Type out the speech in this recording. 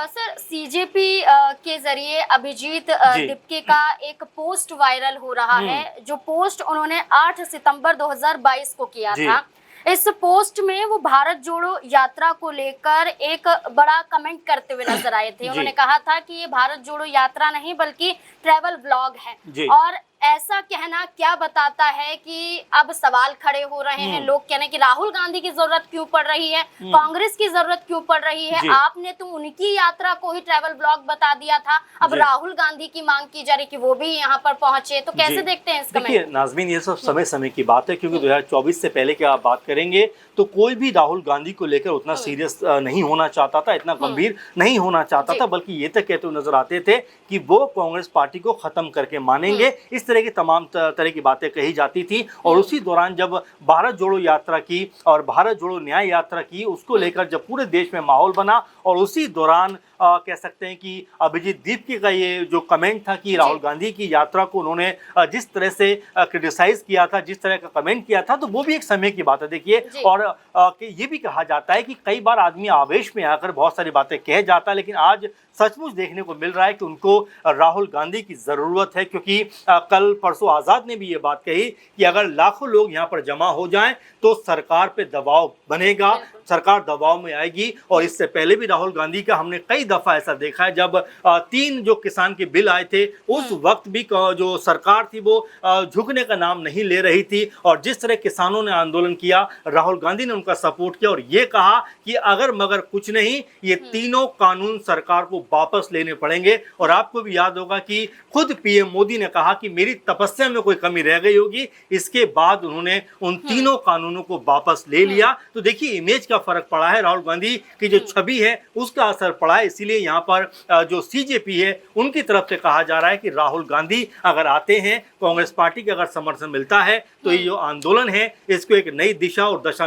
Sir CJP के जरिए अभिजीत जी। दिप्के का एक पोस्ट वायरल हो रहा है, जो पोस्ट उन्होंने 8 सितंबर 2022 को किया जी। था। इस पोस्ट में वो भारत जोड़ो यात्रा को लेकर एक बड़ा कमेंट करते हुए नजर आए थे। जी। उन्होंने कहा था कि ये भारत जोड़ो यात्रा नहीं बल्कि ट्रैवल व्लॉग है। जी। और ऐसा कहना क्या बताता है कि अब सवाल खड़े हो रहे हैं, लोग कह रहे हैं कि राहुल गांधी की जरूरत क्यों पड़ रही है, कांग्रेस की जरूरत क्यों पड़ रही है। जी। आपने तो उनकी यात्रा को ही ट्रैवल ब्लॉग बता दिया था, अब जी। राहुल गांधी की मांग की जा रही कि वो भी यहाँ पर पहुंचे, तो कैसे जी। देखते हैं इस देखिए कमेंट? नाज़मीन, ये सब समय समय की बात है, क्योंकि 2024 से पहले की आप बात करेंगे तो कोई भी राहुल गांधी को लेकर उतना सीरियस नहीं होना चाहता था, इतना गंभीर नहीं होना चाहता था, बल्कि ये तक कहते हुए नजर आते थे कि वो कांग्रेस पार्टी को खत्म करके मानेंगे। इस तरह की तमाम तरह की बातें कही जाती थी। और उसी दौरान जब भारत जोड़ो यात्रा की और भारत जोड़ो न्याय यात्रा की, उसको लेकर जब पूरे देश में माहौल बना, और उसी दौरान कह सकते हैं कि अभिजीत दीपके का ये जो कमेंट था कि राहुल गांधी की यात्रा को उन्होंने जिस तरह से क्रिटिसाइज किया था, जिस तरह का कमेंट किया था, तो वो भी एक समय की बात है। देखिए, और ये भी कहा जाता है कि कई बार आदमी आवेश में आकर बहुत सारी बातें कह जाता है, लेकिन आज सचमुच देखने को मिल रहा है कि उनको राहुल गांधी की ज़रूरत है। क्योंकि कल परसों आज़ाद ने भी ये बात कही कि अगर लाखों लोग यहाँ पर जमा हो जाएं तो सरकार पे दबाव बनेगा, सरकार दबाव में आएगी। और इससे पहले भी राहुल गांधी का हमने कई दफ़ा ऐसा देखा है, जब 3 जो किसान के बिल आए थे, उस वक्त भी जो सरकार थी वो झुकने का नाम नहीं ले रही थी। और जिस तरह किसानों ने आंदोलन किया, राहुल गांधी ने उनका सपोर्ट किया और ये कहा कि अगर मगर कुछ नहीं, ये तीनों कानून सरकार को वापस लेने पड़ेंगे। और आपको भी याद होगा कि खुद पीएम मोदी ने कहा कि मेरी तपस्या में कोई कमी रह गई होगी, इसके बाद उन्होंने उन तीनों कानूनों को वापस ले लिया। तो देखिए, इमेज का फर्क पड़ा है, राहुल गांधी की जो छवि है उसका असर पड़ा है। इसीलिए यहाँ पर जो सीजेपी है उनकी तरफ से कहा जा रहा है कि राहुल गांधी अगर आते हैं, कांग्रेस पार्टी का अगर समर्थन मिलता है, तो ये जो आंदोलन है इसको एक नई दिशा और दशा